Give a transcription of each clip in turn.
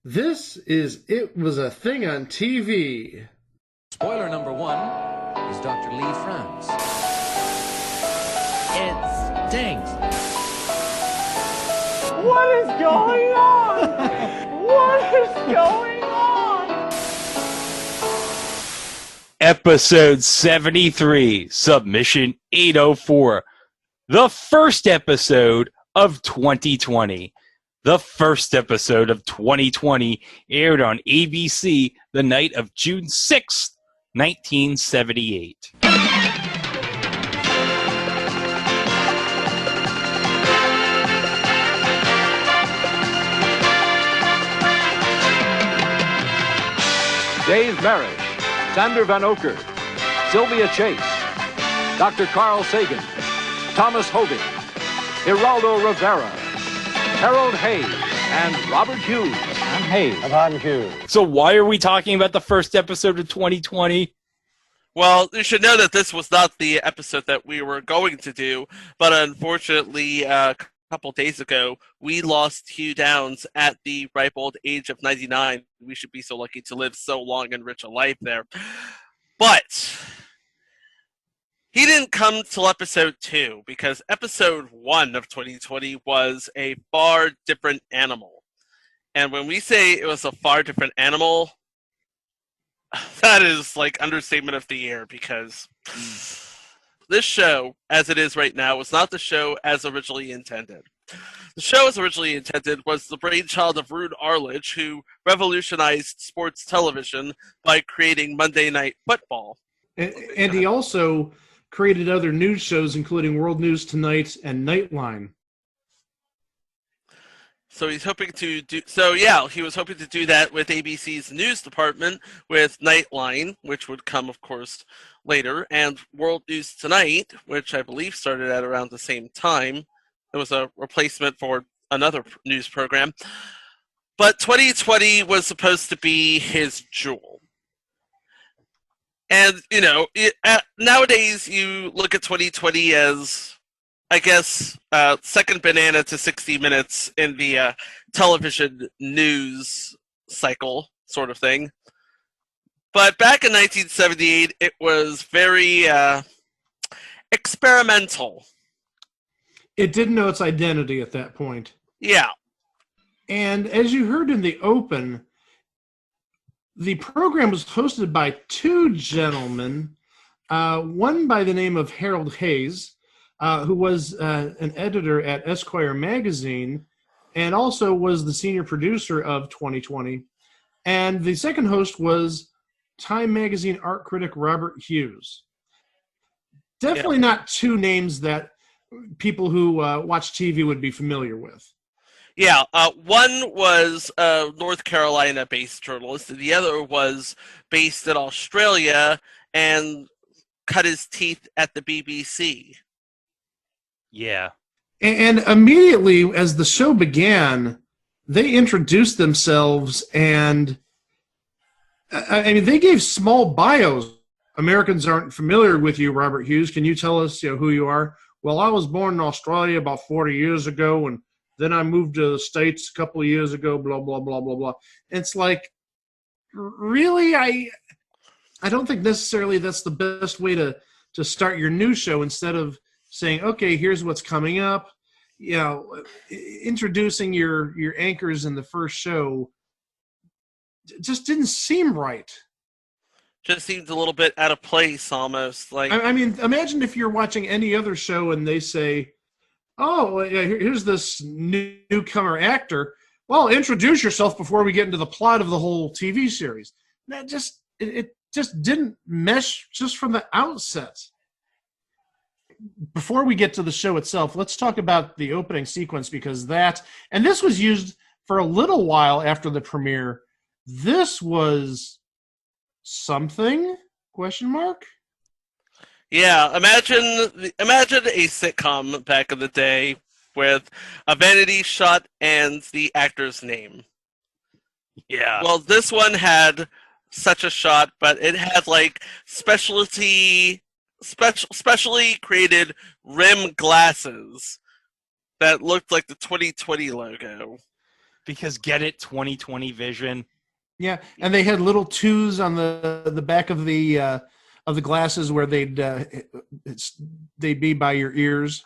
This is It Was a Thing on TV. Spoiler number one is Dr. Lee Franz. It stinks. What is going on? What is going on? Episode 73, Submission 804. The first episode of 2020. The first episode of 2020 aired on ABC the night of June 6th, 1978. Dave Marriage, Sander Van Oker, Sylvia Chase, Dr. Carl Sagan, Thomas Hogan, Geraldo Rivera, Harold Hayes, and Robert Hughes. I'm Hayes. And I'm Hughes. So why are we talking about the first episode of 2020? Well, you should know that this was not the episode that we were going to do, but unfortunately, a couple days ago, we lost Hugh Downs at the ripe old age of 99. We should be so lucky to live so long and rich a life there. But he didn't come till episode 2, because episode 1 of 2020 was a far different animal. And when we say it was a far different animal, that is like understatement of the year, because this show, as it is right now, was not the show as originally intended. The show as originally intended was the brainchild of Rude Arledge, who revolutionized sports television by creating Monday Night Football. And he also created other news shows, including World News Tonight and Nightline. So he's hoping to do. So yeah, he was hoping to do that with ABC's news department, with Nightline, which would come, of course, later, and World News Tonight, which I believe started at around the same time. It was a replacement for another news program. But 2020 was supposed to be his jewel. And, you know, nowadays you look at 2020 as, I guess, second banana to 60 Minutes in the television news cycle sort of thing. But back in 1978, it was very experimental. It didn't know its identity at that point. Yeah. And as you heard in the open, the program was hosted by two gentlemen, one by the name of Harold Hayes, who was an editor at Esquire magazine and also was the senior producer of 2020. And the second host was Time magazine art critic Robert Hughes. Definitely not two names that people who watch TV would be familiar with. Yeah, one was a North Carolina-based journalist, and the other was based in Australia and cut his teeth at the BBC. Yeah. And immediately as the show began, they introduced themselves, and I mean, they gave small bios. Americans aren't familiar with you, Robert Hughes. Can you tell us, who you are? Well, I was born in Australia about 40 years ago, and then I moved to the States a couple of years ago, blah, blah, blah, blah, blah. It's like, really? I don't think necessarily that's the best way to start your news show, instead of saying, okay, here's what's coming up. Introducing your anchors in the first show just didn't seem right. Just seems a little bit out of place, almost. Like, I mean, imagine if you're watching any other show and they say, oh, here's this newcomer actor. Well, introduce yourself before we get into the plot of the whole TV series. That it just didn't mesh just from the outset. Before we get to the show itself, let's talk about the opening sequence, because and this was used for a little while after the premiere. This was something? Question mark? yeah, imagine a sitcom back in the day with a vanity shot and the actor's name. Yeah. Well, this one had such a shot, but it had like specially created rim glasses that looked like the 2020 logo. Because get it, 2020 vision. Yeah, and they had little twos on the back of the glasses where they'd be by your ears.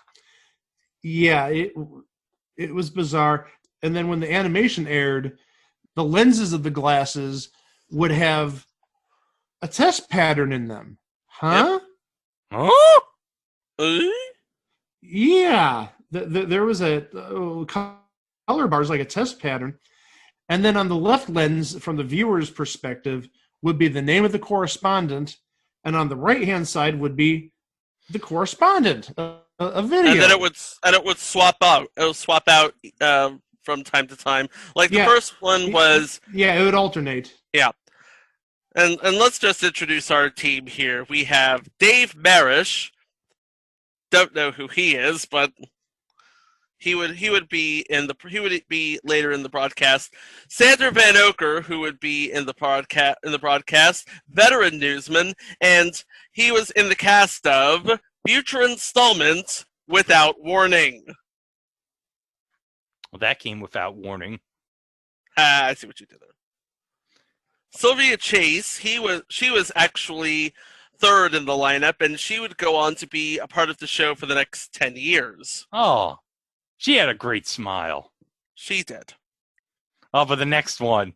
Yeah, it was bizarre. And then when the animation aired, the lenses of the glasses would have a test pattern in them. Huh? Oh, Uh, Yeah. There was a color bars like a test pattern. And then on the left lens, from the viewer's perspective, would be the name of the correspondent. And on the right-hand side would be the correspondent, a video. and then it would swap out. It would swap out from time to time. Like the Yeah. first one was Yeah, it would alternate. yeah. And let's just introduce our team here. We have Dave Marish. Don't know who he is, but he would be later in the broadcast. Sander Van Oker, who would be in the broadcast, veteran newsman, and he was in the cast of future installments Without Warning. well, that came without warning. I see what you did there. Sylvia Chase, she was actually third in the lineup, and she would go on to be a part of the show for the next 10 years. Oh, she had a great smile. She did. Oh, but the next one.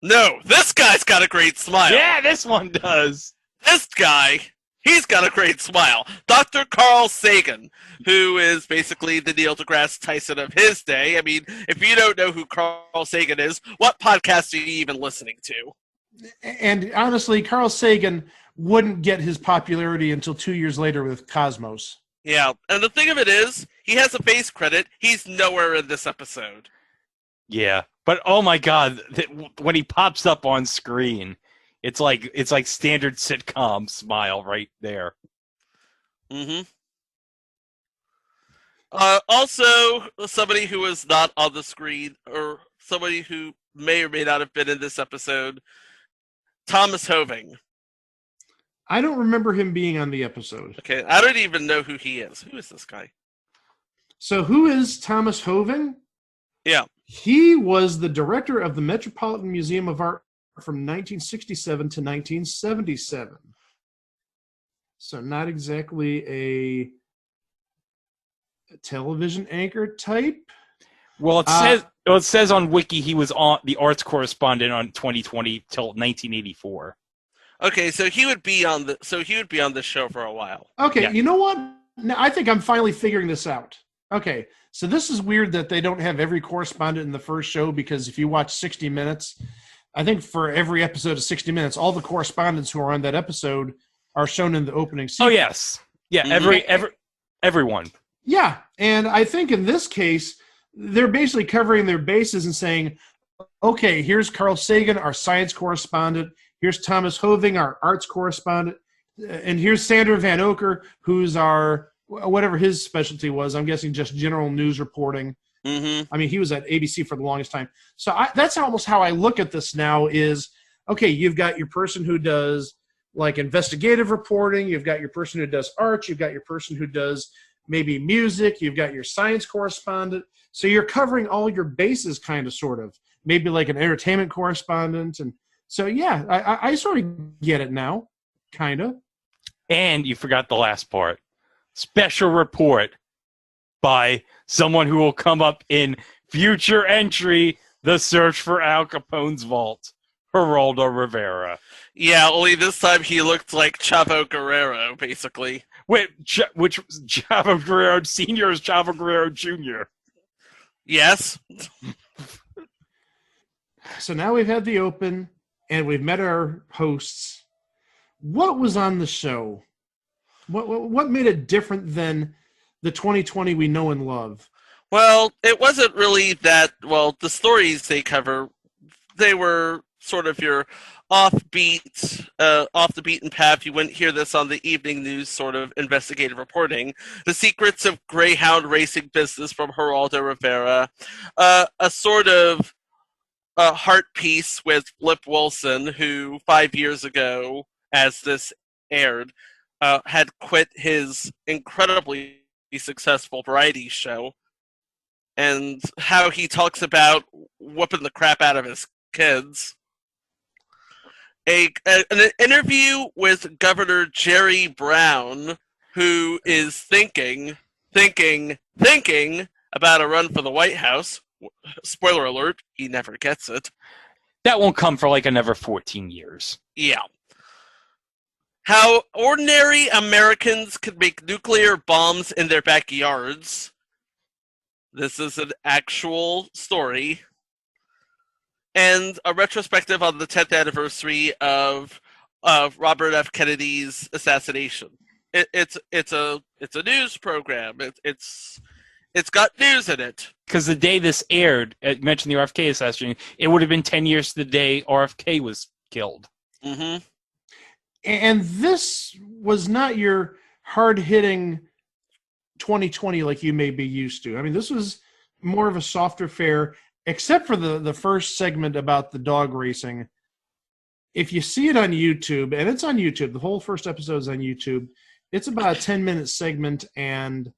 No, this guy's got a great smile. Yeah, this one does. This guy, he's got a great smile. Dr. Carl Sagan, who is basically the Neil deGrasse Tyson of his day. I mean, if you don't know who Carl Sagan is, what podcast are you even listening to? And honestly, Carl Sagan wouldn't get his popularity until 2 years later with Cosmos. Yeah, and the thing of it is, he has a face credit. He's nowhere in this episode. Yeah, but oh my God, when he pops up on screen, it's like standard sitcom smile right there. Mm-hmm. Also, somebody who was not on the screen, or somebody who may or may not have been in this episode, Thomas Hoving. I don't remember him being on the episode. Okay, I don't even know who he is. Who is this guy? So who is Thomas Hoving? Yeah. He was the director of the Metropolitan Museum of Art from 1967 to 1977. So not exactly a television anchor type. Well, it says on Wiki he was on the arts correspondent on 2020 till 1984. Okay, so he would be on the show for a while. Okay, Yeah. You know what? Now, I think I'm finally figuring this out. Okay, so this is weird that they don't have every correspondent in the first show, because if you watch 60 Minutes, I think for every episode of 60 Minutes, all the correspondents who are on that episode are shown in the opening sequence. Oh yes, yeah. Everyone. Yeah, and I think in this case, they're basically covering their bases and saying, okay, here's Carl Sagan, our science correspondent. Here's Thomas Hoving, our arts correspondent. And here's Sander Van Oker, who's our, whatever his specialty was, I'm guessing just general news reporting. Mm-hmm. I mean, he was at ABC for the longest time. So that's almost how I look at this now is, okay, you've got your person who does like investigative reporting. You've got your person who does art. You've got your person who does maybe music. You've got your science correspondent. So you're covering all your bases kind of, sort of. Maybe like an entertainment correspondent. And so, yeah, I sort of get it now, kind of. And you forgot the last part. Special report by someone who will come up in future entry, The Search for Al Capone's Vault, Geraldo Rivera. Yeah, only this time he looked like Chavo Guerrero, basically. Wait, which was Chavo Guerrero Sr. or Chavo Guerrero Jr.? Yes. So now we've had the open, and we've met our hosts. What was on the show? What made it different than the 2020 we know and love? Well, it wasn't really that, well, the stories they cover, they were sort of your off the beaten path. You wouldn't hear this on the evening news sort of investigative reporting. The Secrets of Greyhound Racing Business from Geraldo Rivera. A sort of heart piece with Flip Wilson, who 5 years ago, as this aired, had quit his incredibly successful variety show. and how he talks about whooping the crap out of his kids. An interview with Governor Jerry Brown, who is thinking about a run for the White House. Spoiler alert, he never gets it. That won't come for like another 14 years. Yeah. How ordinary Americans could make nuclear bombs in their backyards. This is an actual story. And a retrospective on the 10th anniversary of Robert F. Kennedy's assassination. It's a news program. It's got news in it. Because the day this aired, you mentioned the RFK assassination, it would have been 10 years to the day RFK was killed. Mm-hmm. And this was not your hard-hitting 2020 like you may be used to. I mean, this was more of a softer fare, except for the first segment about the dog racing. If you see it on YouTube, and it's on YouTube, the whole first episode is on YouTube, it's about a 10-minute segment, and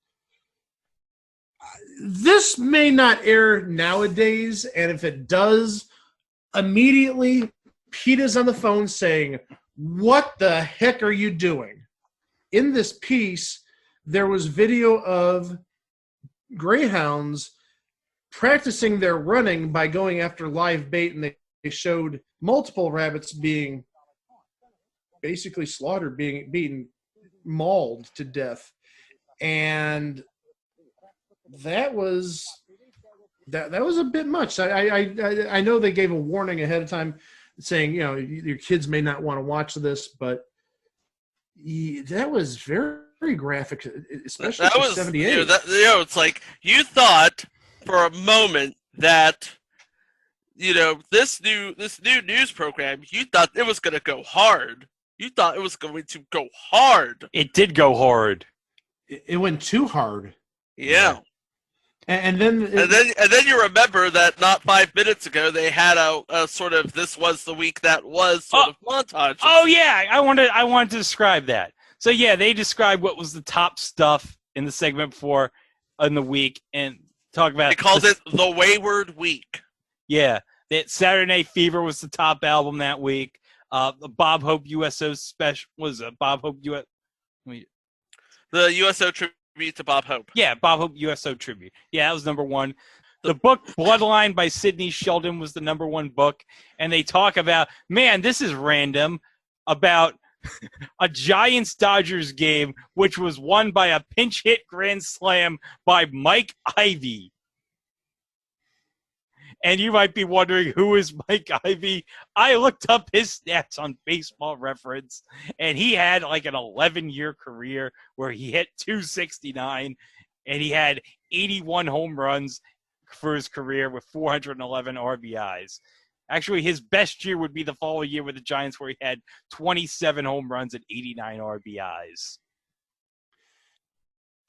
this may not air nowadays, and if it does, immediately PETA's on the phone saying, "What the heck are you doing?" In this piece, there was video of greyhounds practicing their running by going after live bait, and they showed multiple rabbits being basically slaughtered, being mauled to death. And that was a bit much. I know they gave a warning ahead of time saying, your kids may not want to watch this, but that was very, very graphic, especially for 78. It's like you thought for a moment that this new news program, you thought it was going to go hard. You thought it was going to go hard. It did go hard. It went too hard. Yeah. And then you remember that not 5 minutes ago they had a sort of "this was the week that was" sort of montage. Oh yeah, I wanted to describe that. So yeah, they described what was the top stuff in the segment before in the week and talk about. They called it the Wayward Week. Yeah, that Saturday Night Fever was the top album that week. The Bob Hope USO special was a Bob Hope US. The USO tribute to Bob Hope. Yeah, Bob Hope USO tribute. Yeah, that was number one. The book Bloodline by Sidney Sheldon was the number one book. And they talk about, man, this is random, about a Giants-Dodgers game, which was won by a pinch hit grand slam by Mike Ivey. And you might be wondering, who is Mike Ivey? I looked up his stats on Baseball Reference, and he had like an 11-year career where he hit .269, and he had 81 home runs for his career with 411 RBIs. Actually, his best year would be the following year with the Giants, where he had 27 home runs and 89 RBIs.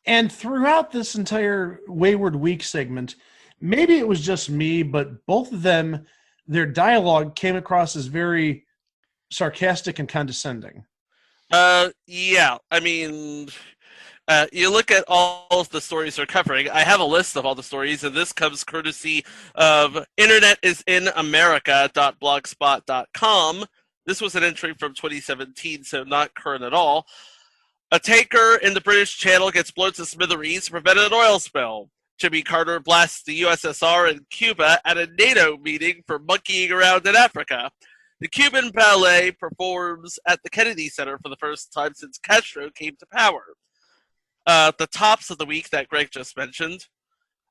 And throughout this entire Wayward Week segment, maybe it was just me, but both of them, their dialogue came across as very sarcastic and condescending. Yeah. I mean, you look at all of the stories they're covering. I have a list of all the stories, and this comes courtesy of internetisinamerika.blogspot.com. This was an entry from 2017, so not current at all. A tanker in the British Channel gets blown to smithereens to prevent an oil spill. Jimmy Carter blasts the USSR and Cuba at a NATO meeting for monkeying around in Africa. The Cuban ballet performs at the Kennedy Center for the first time since Castro came to power. The tops of the week that Greg just mentioned.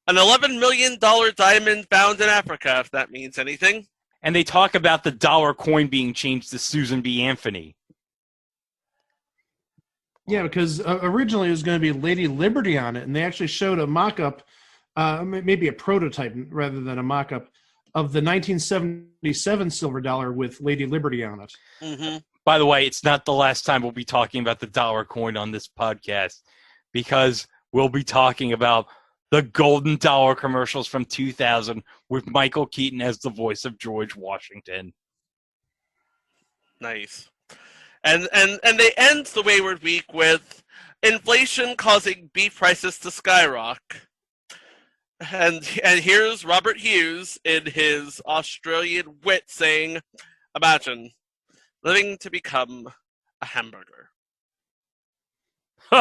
An $11 million diamond found in Africa, if that means anything. And they talk about the dollar coin being changed to Susan B. Anthony. Yeah, because originally it was going to be Lady Liberty on it, and they actually showed a mock-up, maybe a prototype rather than a mock-up, of the 1977 silver dollar with Lady Liberty on it. Mm-hmm. By the way, it's not the last time we'll be talking about the dollar coin on this podcast, because we'll be talking about the golden dollar commercials from 2000 with Michael Keaton as the voice of George Washington. Nice. And they end the Wayward Week with inflation causing beef prices to skyrocket. And here's Robert Hughes in his Australian wit saying, "Imagine living to become a hamburger."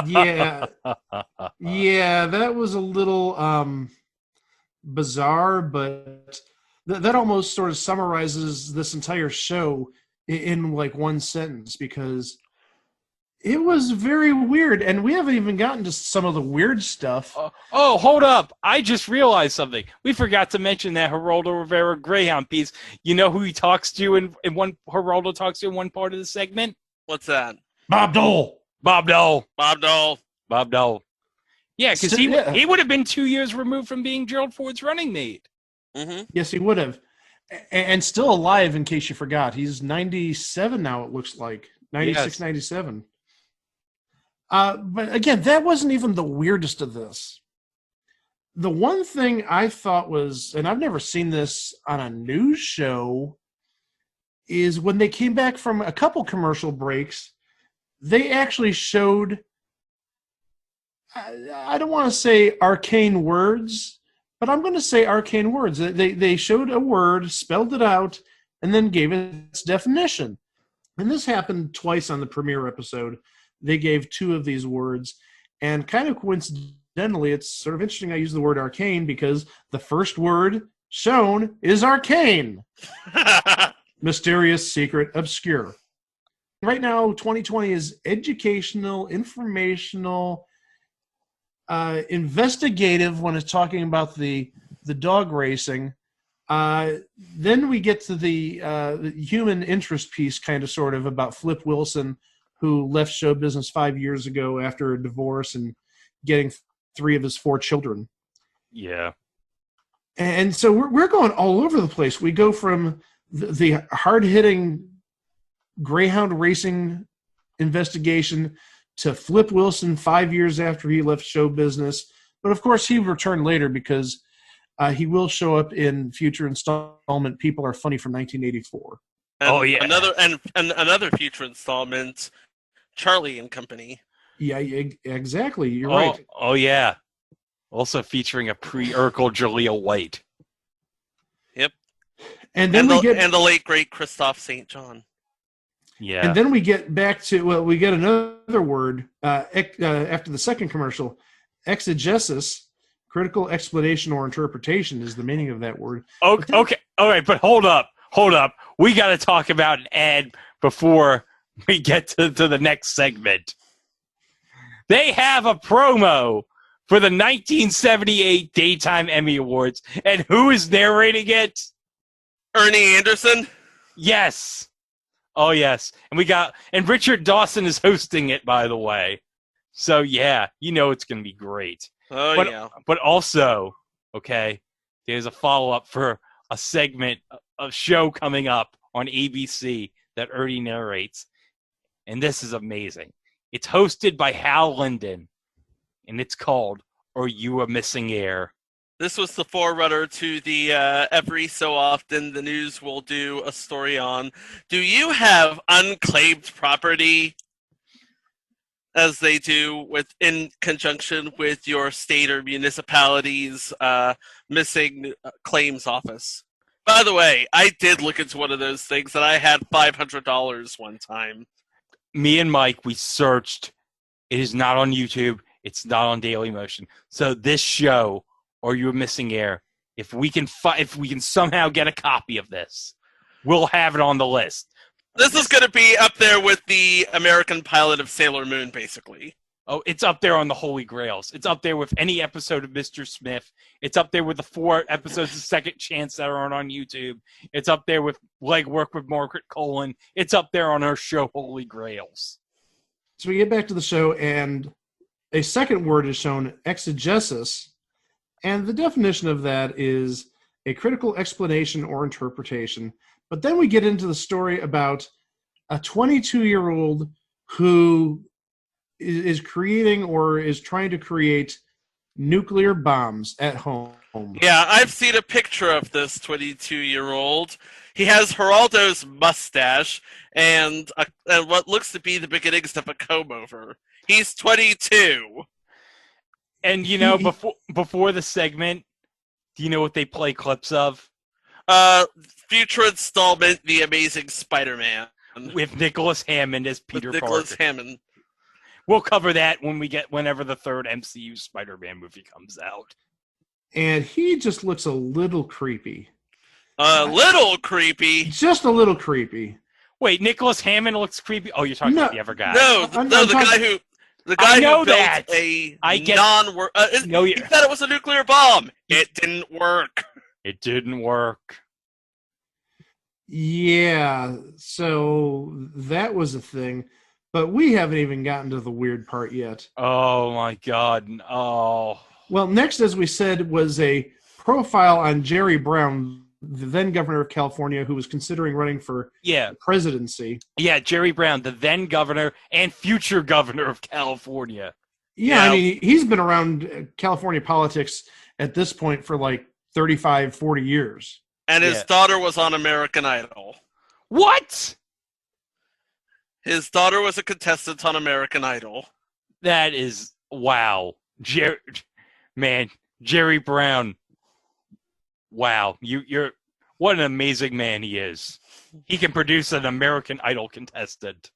Yeah, yeah, that was a little bizarre, but that almost sort of summarizes this entire show in like one sentence because it was very weird, and we haven't even gotten to some of the weird stuff. Oh, hold up. I just realized something. We forgot to mention that Geraldo Rivera Greyhound piece. You know who he talks to in one Geraldo talks to in one part of the segment? What's that? Bob Dole. Bob Dole. Bob Dole. Bob Dole. Yeah, because Yeah. he would have been 2 years removed from being Gerald Ford's running mate. Mm-hmm. Yes, he would have. And still alive, in case you forgot. He's 97 now, it looks like. 96, Yes. 97. But again, that wasn't even the weirdest of this. The one thing I thought was, and I've never seen this on a news show, is when they came back from a couple commercial breaks, they actually showed, I don't want to say arcane words, but I'm going to say arcane words. They showed a word, spelled it out, and then gave it its definition. And this happened twice on the premiere episode. They gave two of these words, and kind of coincidentally, it's sort of interesting I use the word arcane because the first word shown is arcane. Mysterious, secret, obscure. Right now, 2020 is educational, informational, investigative when it's talking about the dog racing. Then we get to the human interest piece, kind of sort of about Flip Wilson, who left show business 5 years ago after a divorce and getting 3 of his 4 children. Yeah. And so we're going all over the place. We go from the hard-hitting Greyhound racing investigation to Flip Wilson 5 years after he left show business. But of course, he returned later because he will show up in future installment People Are Funny from 1984. Oh, yeah. Another future installment, Charlie and Company. Yeah, exactly. You're right. Oh, yeah. Also featuring a pre-Urkel Jaleel White. Yep. And then the late great Christoph St. John. Yeah. And then we get back to, well, we get another word after the second commercial. Exegesis, critical explanation or interpretation is the meaning of that word. Okay. All right, but hold up. We got to talk about an ad before we get to the next segment. They have a promo for the 1978 Daytime Emmy Awards, and who is narrating it? Ernie Anderson? Yes. Oh, yes. And Richard Dawson is hosting it, by the way. So, yeah, you know it's going to be great. Yeah. But also, okay, there's a follow-up for a segment, a show coming up on ABC that Ernie narrates. And this is amazing. It's hosted by Hal Linden, and it's called Are You a Missing Heir? This was the forerunner to the every so often the news will do a story on, do you have unclaimed property? As they do in conjunction with your state or municipality's missing claims office. By the way, I did look into one of those things, and I had $500 one time. Me and Mike, we searched. It is not on YouTube. It's not on Daily Motion. So this show, Are You a Missing Heir? If we can somehow get a copy of this, we'll have it on the list. This is going to be up there with the American Pilot of Sailor Moon, basically. Oh, it's up there on the Holy Grails. It's up there with any episode of Mr. Smith. It's up there with the 4 episodes of Second Chance that aren't on YouTube. It's up there with Legwork with Margaret Colin. It's up there on our show, Holy Grails. So we get back to the show, and a second word is shown, exegesis, and the definition of that is a critical explanation or interpretation. But then we get into the story about a 22-year-old who is creating or is trying to create nuclear bombs at home. Yeah, I've seen a picture of this 22-year-old. He has Geraldo's mustache and what looks to be the beginnings of a comb-over. He's 22. And, before the segment, Do you know what they play clips of? Future installment, The Amazing Spider-Man. With Nicholas Hammond as With Peter Nicholas Parker. Hammond. We'll cover that whenever the third MCU Spider-Man movie comes out. And he just looks a little creepy. A little creepy. Just a little creepy. Wait, Nicholas Hammond looks creepy? Oh, you're talking about the other guy. No, I'm the talking- guy know who built that. a I get- non-work. No, he said it was a nuclear bomb. It didn't work. It didn't work. Yeah, so that was a thing. But we haven't even gotten to the weird part yet. Oh, my God. Oh. Well, next, as we said, was a profile on Jerry Brown, the then governor of California, who was considering running for Yeah. presidency. Yeah, Jerry Brown, the then governor and future governor of California. Yeah, Yeah. I mean, he's been around California politics at this point for like 35, 40 years. And his Yeah. daughter was on American Idol. What? His daughter was a contestant on American Idol. That is, wow. Jerry Brown. Wow. You're what an amazing man he is. He can produce an American Idol contestant.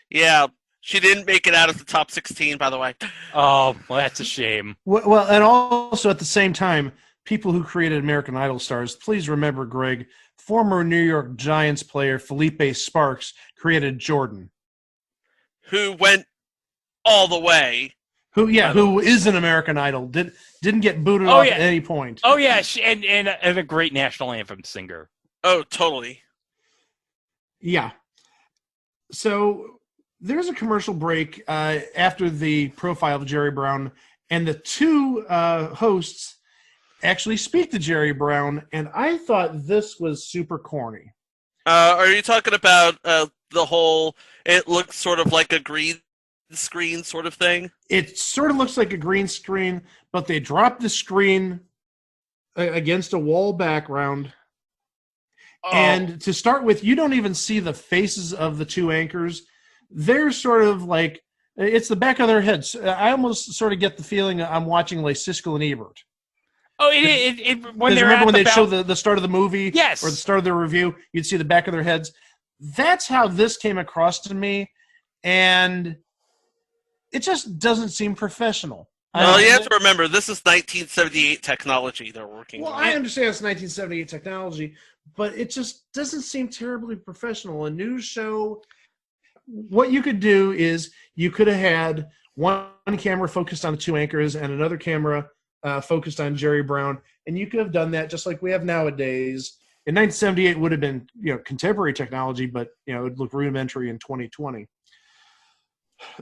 Yeah, she didn't make it out of the top 16, by the way. Oh, well, that's a shame. Well, and also at the same time, people who created American Idol stars, please remember, Greg, former New York Giants player Felipe Sparks created Jordan, Who went all the way. who is an American Idol, didn't get booted Oh, off yeah. at any point. Oh, yeah, and a great national anthem singer. Oh, totally. Yeah. So there's a commercial break after the profile of Jerry Brown, and the two hosts actually speak to Jerry Brown, and I thought this was super corny. Are you talking about the whole, it looks sort of like a green screen sort of thing? It sort of looks like a green screen, but they drop the screen against a wall background. Oh. And to start with, you don't even see the faces of the two anchors. They're sort of like, it's the back of their heads. I almost sort of get the feeling I'm watching like Siskel and Ebert. Oh, when Because they're remember at when the they'd show the start of the movie? Yes. Or the start of the review, you'd see the back of their heads. That's how this came across to me. And it just doesn't seem professional. Well, you have to remember, this is 1978 technology they're working Well, on. I understand it's 1978 technology, but it just doesn't seem terribly professional. A news show, what you could do is you could have had one camera focused on the two anchors and another camera focused on Jerry Brown, and you could have done that just like we have nowadays. In 1978 would have been, contemporary technology, but it would look rudimentary in 2020.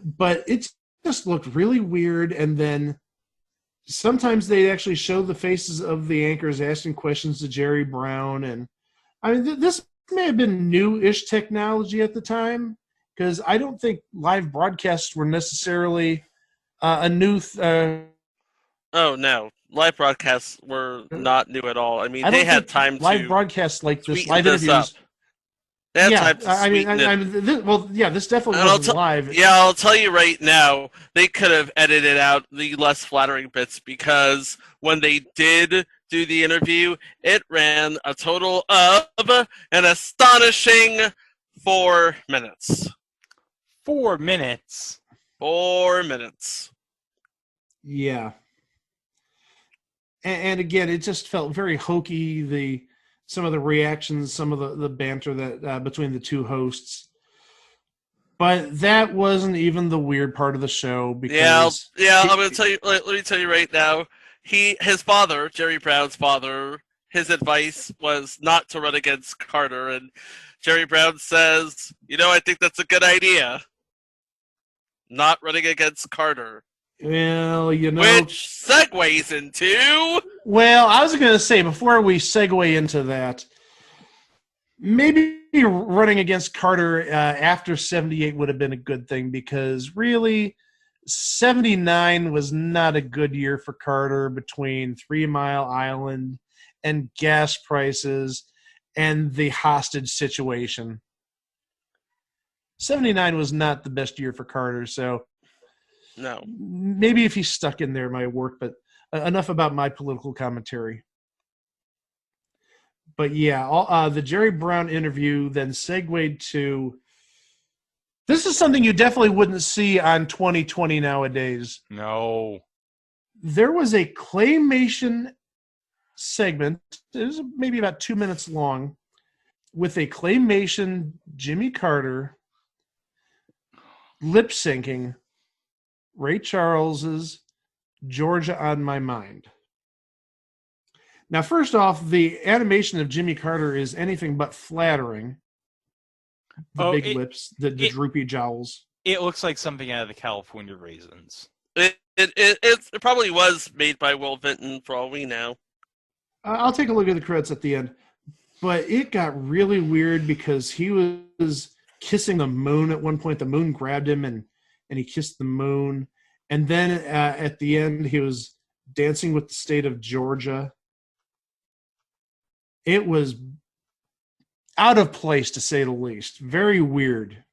But it just looked really weird, and then sometimes they actually show the faces of the anchors asking questions to Jerry Brown, and I mean this may have been new-ish technology at the time, because I don't think live broadcasts were necessarily a new. Oh, no. Live broadcasts were not new at all. I mean, I they don't had think time live to broadcasts like this, sweeten live this up. interviews. They had Yeah, time to I mean, sweeten it. this definitely And I'll wasn't live. Yeah, I'll tell you right now, they could have edited out the less flattering bits, because when they did do the interview, it ran a total of an astonishing 4 minutes. 4 minutes. 4 minutes. Yeah. And again, it just felt very hokey. Some of the reactions, some of the banter that between the two hosts. But that wasn't even the weird part of the show. Because I'm gonna tell you. Let me tell you right now. His father, Jerry Brown's father, his advice was not to run against Carter, and Jerry Brown says, I think that's a good idea. Not running against Carter. Well, Which segues into... Well, I was going to say, before we segue into that, maybe running against Carter after 78 would have been a good thing, because really, 79 was not a good year for Carter between 3 Mile Island and gas prices and the hostage situation. 79 was not the best year for Carter, so No. maybe if he stuck in there, it might work, but enough about my political commentary. But yeah, the Jerry Brown interview then segued to. This is something you definitely wouldn't see on 2020 nowadays. No. There was a Claymation segment. It was maybe about 2 minutes long, with a Claymation Jimmy Carter lip syncing Ray Charles's "Georgia on My Mind." Now, first off, the animation of Jimmy Carter is anything but flattering. The big lips, the droopy jowls. It looks like something out of the California Raisins. It probably was made by Will Vinton, for all we know. I'll take a look at the credits at the end. But it got really weird because he was kissing the moon at one point. The moon grabbed him and he kissed the moon. And then at the end, he was dancing with the state of Georgia. It was out of place, to say the least. Very weird.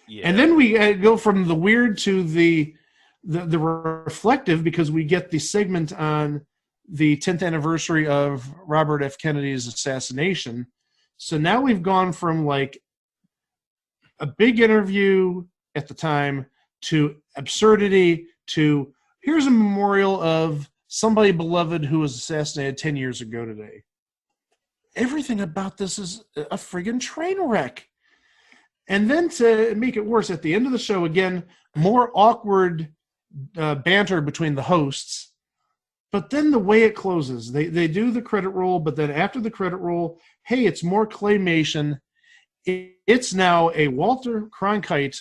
Yeah. And then we go from the weird to the reflective, because we get the segment on the 10th anniversary of Robert F. Kennedy's assassination. So now we've gone from like a big interview at the time to absurdity to here's a memorial of somebody beloved who was assassinated 10 years ago today. Everything about this is a friggin' train wreck. And then to make it worse, at the end of the show, again, more awkward banter between the hosts. But then the way it closes, they do the credit roll, but then after the credit roll, hey, it's more Claymation. It's now a Walter Cronkite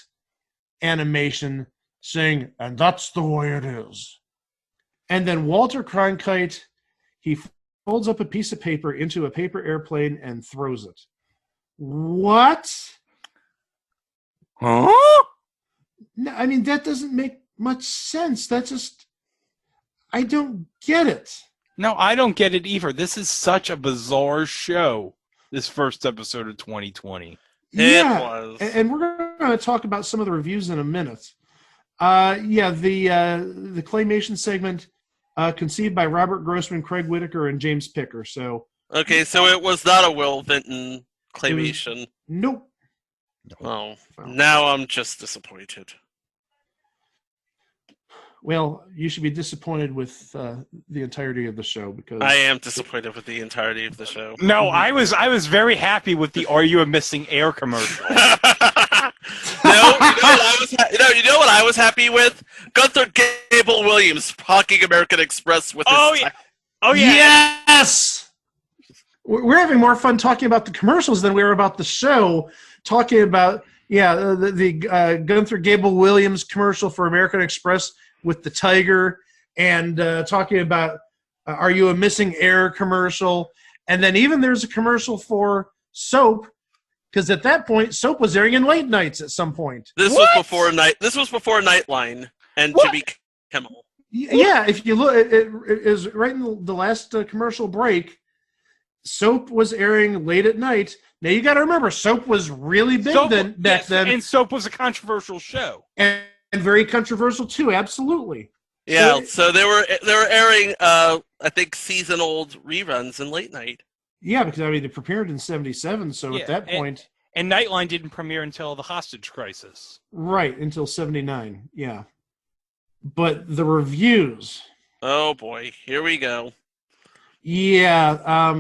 animation saying, and that's the way it is. And then Walter Cronkite, he folds up a piece of paper into a paper airplane and throws it. What? Huh? No, I mean, that doesn't make much sense. That's just, I don't get it. No, I don't get it either. This is such a bizarre show, this first episode of 2020. Yeah, it was. And we're going to talk about some of the reviews in a minute. The Claymation segment conceived by Robert Grossman, Craig Whitaker, and James Picker. So okay, so it was not a Will Vinton Claymation. Nope. Oh, now I'm just disappointed. Well, you should be disappointed with the entirety of the show, because I am disappointed with the entirety of the show. No, I was very happy with the "Are You a Missing Air" commercial. You know what I was happy with? Gunther Gable Williams talking American Express with his Oh yeah. Yes! We're having more fun talking about the commercials than we were about the show. Talking about, the Gunther Gable Williams commercial for American Express with the tiger, and talking about Are You a Missing Air commercial. And then even there's a commercial for soap, because at that point, soap was airing in late nights at some point. This was before Nightline and Jimmy Kimmel. Yeah, if you look, it is right in the last commercial break. Soap was airing late at night. Now you got to remember, soap was really big back then, and soap was a controversial show, and very controversial too. Absolutely. Yeah, so they were airing, I think, season-old reruns in late night. Yeah, because I mean it premiered in '77, so at that point, and Nightline didn't premiere until the hostage crisis. Right, until '79. Yeah, but the reviews. Oh boy, here we go. Yeah,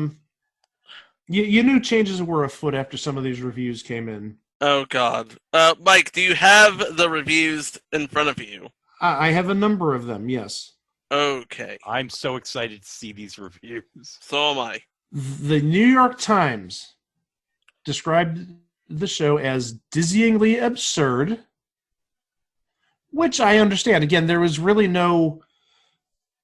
you knew changes were afoot after some of these reviews came in. Oh God, Mike, do you have the reviews in front of you? I have a number of them. Yes. Okay. I'm so excited to see these reviews. So am I. The New York Times described the show as dizzyingly absurd, which I understand. Again, there was really no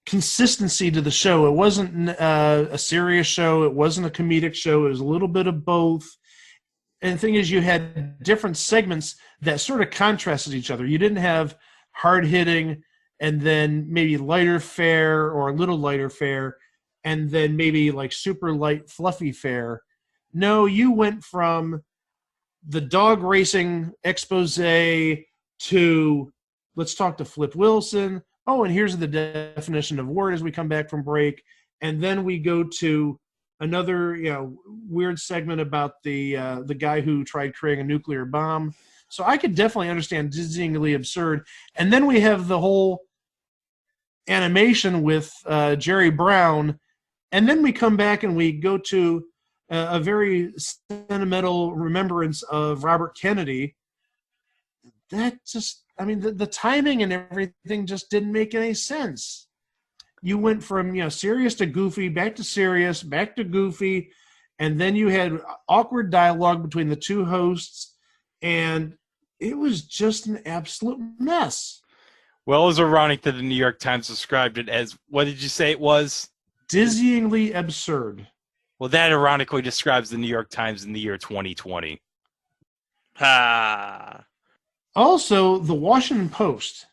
consistency to the show. It wasn't a serious show. It wasn't a comedic show. It was a little bit of both. And the thing is, you had different segments that sort of contrasted each other. You didn't have hard-hitting and then maybe lighter fare or a little lighter fare, and then maybe like super light, fluffy fare. No, you went from the dog racing expose to let's talk to Flip Wilson. Oh, and here's the definition of word as we come back from break. And then we go to another weird segment about the guy who tried creating a nuclear bomb. So I could definitely understand dizzyingly absurd. And then we have the whole animation with Jerry Brown, and then we come back and we go to a very sentimental remembrance of Robert Kennedy. That just, I mean, the timing and everything just didn't make any sense. You went from serious to goofy, back to serious, back to goofy, and then you had awkward dialogue between the two hosts, and it was just an absolute mess. Well, it was ironic that the New York Times described it as, what did you say it was? Dizzyingly absurd. Well, that ironically describes the New York Times in the year 2020. Ha. Also, the Washington Post,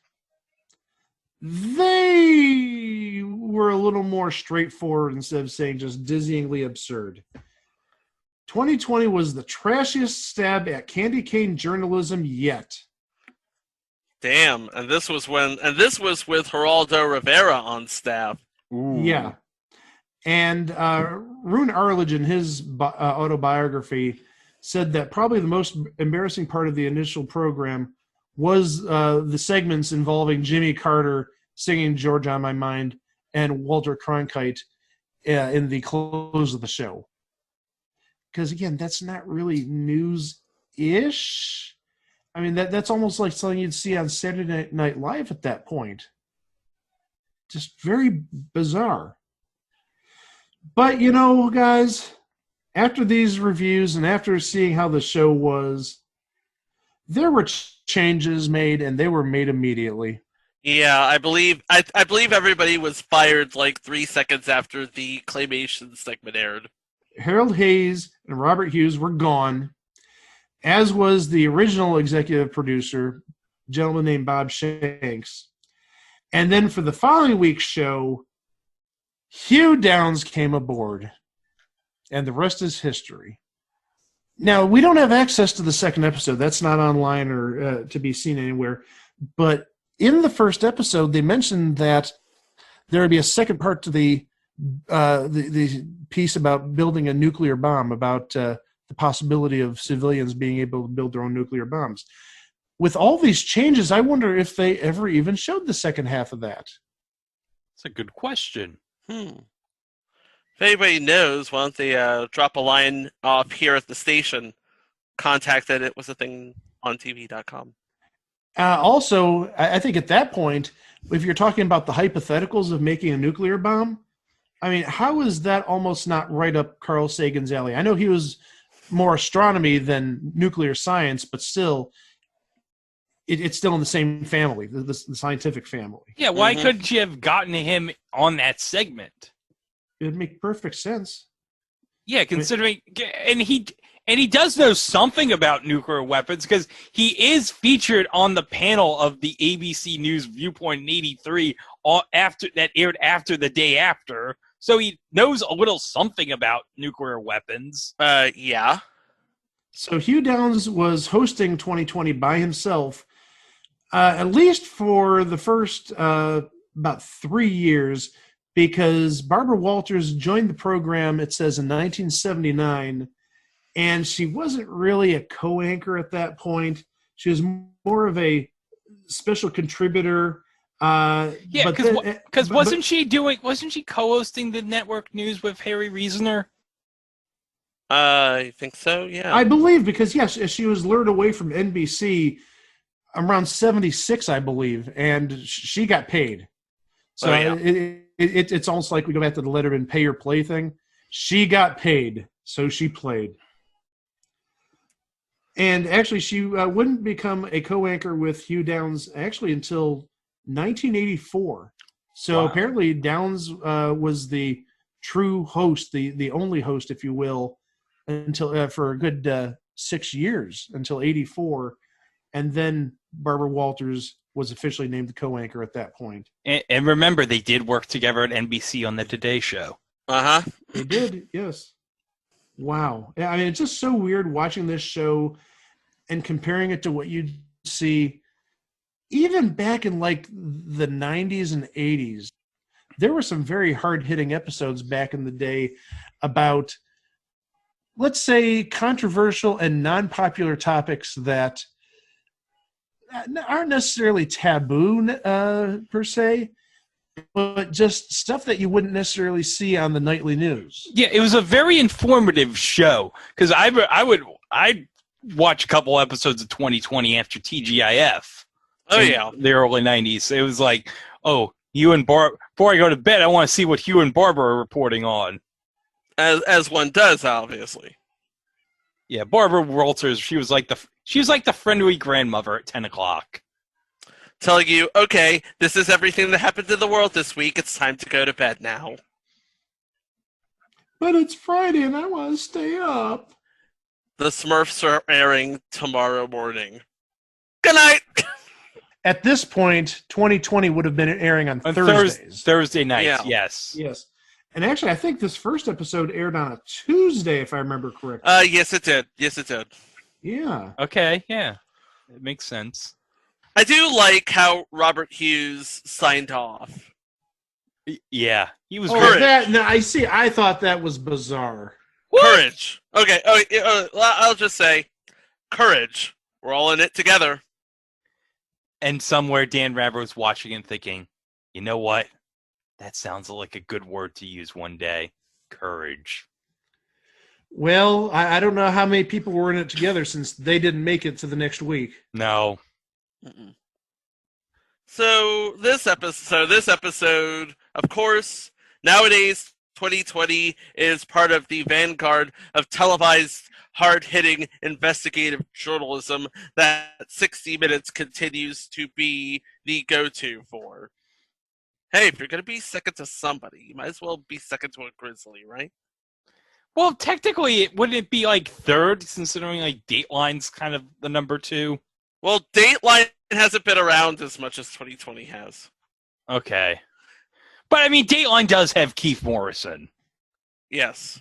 they were a little more straightforward instead of saying just dizzyingly absurd. 2020 was the trashiest stab at candy cane journalism yet. Damn, and this was with Geraldo Rivera on staff. Ooh. Yeah. And Rune Arledge, in his autobiography, said that probably the most embarrassing part of the initial program was the segments involving Jimmy Carter singing George on My Mind and Walter Cronkite in the close of the show. Because, again, that's not really news-ish. I mean, that's almost like something you'd see on Saturday Night Live at that point. Just very bizarre. But, guys, after these reviews and after seeing how the show was, there were changes made, and they were made immediately. Yeah, I believe everybody was fired like 3 seconds after the Claymation segment aired. Harold Hayes and Robert Hughes were gone, as was the original executive producer, a gentleman named Bob Shanks. And then for the following week's show, Hugh Downs came aboard, and the rest is history. Now, we don't have access to the second episode. That's not online or to be seen anywhere. But in the first episode, they mentioned that there would be a second part to the piece about building a nuclear bomb, about the possibility of civilians being able to build their own nuclear bombs. With all these changes, I wonder if they ever even showed the second half of that. That's a good question. If anybody knows, why don't they drop a line off here at the station? Contact that it was a thing on TV.com. Also, I think at that point, if you're talking about the hypotheticals of making a nuclear bomb, I mean, how is that almost not right up Carl Sagan's alley? I know he was more astronomy than nuclear science, but still, it's still in the same family, the scientific family. Yeah, why couldn't you have gotten him on that segment? It'd make perfect sense. Yeah, considering, and he does know something about nuclear weapons because he is featured on the panel of the ABC News Viewpoint in '83 after that aired after the day after. So he knows a little something about nuclear weapons. Yeah. So Hugh Downs was hosting 2020 by himself, at least for the first about 3 years, because Barbara Walters joined the program, it says, in 1979, and she wasn't really a co-anchor at that point. She was more of a special contributor. Yeah, because wasn't she co-hosting the network news with Harry Reasoner? I think so, yeah. I believe, because, yes, she was lured away from NBC around 76, I believe, and she got paid. So it's almost like we go back to the Letterman pay or play thing. She got paid, so she played. And actually, she wouldn't become a co-anchor with Hugh Downs actually until 1984. So apparently Downs was the true host, the only host, if you will, until for a good 6 years, until 84. And then Barbara Walters was officially named the co-anchor at that point. And remember, they did work together at NBC on the Today Show. They did, yes. Wow. I mean, it's just so weird watching this show and comparing it to what you'd see even back in like the 90s and 80s. There were some very hard-hitting episodes back in the day. about, let's say, controversial and non-popular topics that aren't necessarily taboo per se, but just stuff that you wouldn't necessarily see on the nightly news. Yeah, it was a very informative show because I'd watch a couple episodes of 2020 after TGIF. Oh yeah, the early 90s. It was like, oh, Hugh and Before I go to bed, I want to see what Hugh and Barbara are reporting on. as one does, obviously. Yeah, Barbara Walters. She was like the friendly grandmother at 10 o'clock. Telling you, okay, this is everything that happened in the world this week. It's time to go to bed now. But it's Friday and I want to stay up. The Smurfs are airing tomorrow morning. Good night. At this point, 2020 would have been airing on Thursdays. Thursday nights, Yeah. yes. Yes. And actually, I think this first episode aired on a Tuesday, if I remember correctly. Yes, it did. Yes, it did. Yeah. Okay, yeah. It makes sense. I do like how Robert Hughes signed off. Yeah, he was Oh, great. that, no, I see. I thought that was bizarre. Courage. Okay, I'll just say, courage. We're all in it together. And somewhere Dan Rather was watching and thinking, you know what? That sounds like a good word to use one day. Courage. Well, I don't know how many people were in it together since they didn't make it to the next week. No. Mm-mm. So this episode, of course, nowadays 2020 is part of the vanguard of televised, hard-hitting investigative journalism that 60 Minutes continues to be the go-to for. Hey, if you're going to be second to somebody, you might as well be second to a grizzly, right? Well, technically, wouldn't it be like third, considering like Dateline's kind of the number 2? Well, Dateline hasn't been around as much as 2020 has. Okay. But I mean, Dateline does have Keith Morrison. Yes.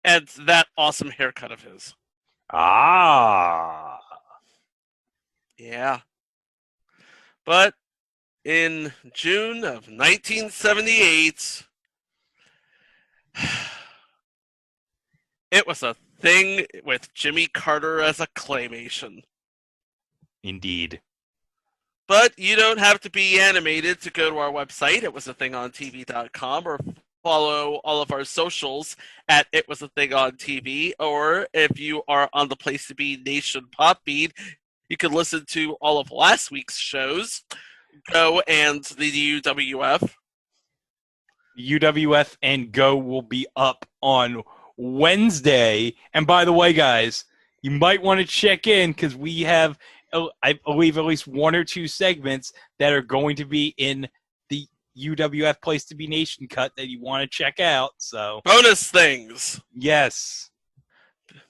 And that awesome haircut of his. Ah. Yeah. But in June of 1978, it was a thing with Jimmy Carter as a claymation. Indeed. But you don't have to be animated to go to our website, itwasathingontv.com, or follow all of our socials at It Was a Thing on TV, or if you are on the Place to Be Nation Pop feed, you can listen to all of last week's shows, Go and the UWF. UWF and Go will be up on Wednesday. And by the way, guys, you might want to check in because we have, I believe, at least 1 or 2 segments that are going to be in the UWF Place to Be Nation cut that you want to check out. So Bonus things. yes.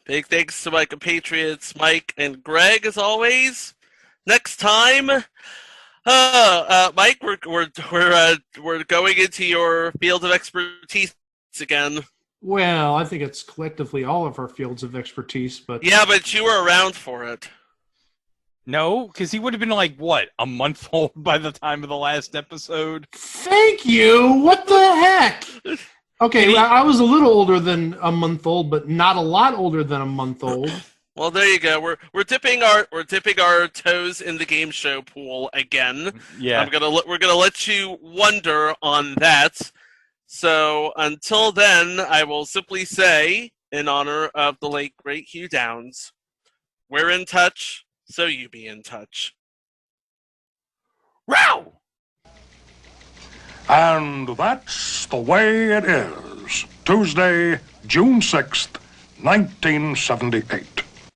Big thanks to my compatriots Mike and Greg, as always. Next time, Mike, we're going into your field of expertise again. Well, I think it's collectively all of our fields of expertise, but Yeah, but you were around for it. No, because he would have been like, what, a month old by the time of the last episode? thank you. What the heck? Okay, I was a little older than a month old, but not a lot older than a month old. Well, there you go. We're dipping our toes in the game show pool again. Yeah. We're gonna let you wonder on that. So until then, I will simply say, in honor of the late great Hugh Downs, we're in touch, so you be in touch. Row! And that's the way it is. Tuesday, June 6th, 1978.